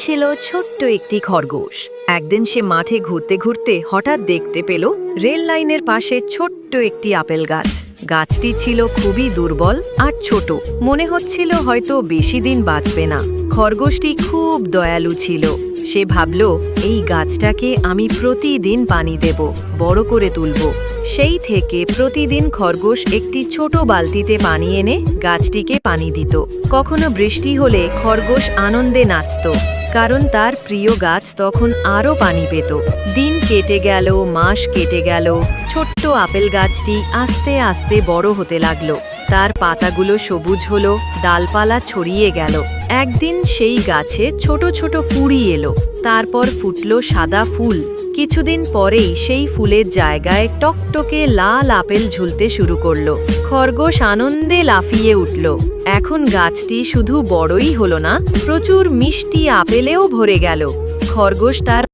ছিল ছোট্ট একটি খরগোশ। একদিন সে মাঠে ঘুরতে ঘুরতে হঠাৎ দেখতে পেল রেল লাইনের পাশে ছোট্ট একটি আপেল গাছ। গাছটি ছিল খুবই দুর্বল আর ছোট, মনে হচ্ছিল হয়তো বেশি দিন বাঁচবে না। খরগোশটি খুব দয়ালু ছিল। সে ভাবল, এই গাছটাকে আমি প্রতিদিন পানি দেব, বড় করে তুলব। সেই থেকে প্রতিদিন খরগোশ একটি ছোট বালতিতে পানি এনে গাছটিকে পানি দিত। কখনো বৃষ্টি হলে খরগোশ আনন্দে নাচত, কারণ তার প্রিয় গাছ তখন আরও পানি পেত। দিন কেটে গেল, মাস কেটে গেল। ছোট্ট আপেল গাছটি আস্তে আস্তে বড় হতে লাগলো। তার পাতাগুলো সবুজ হলো, ডালপালা ছড়িয়ে গেল। একদিন সেই গাছে ছোট ছোট কুঁড়ি এলো, তারপর ফুটলো সাদা ফুল। কিছুদিন পরেই সেই ফুলের জায়গায় টকটকে লাল আপেল ঝুলতে শুরু করলো। খরগোশ আনন্দে লাফিয়ে উঠল। এখন গাছটি শুধু বড়ই হলো না, প্রচুর মিষ্টি আপেলেও ভরে গেল। খরগোশ তার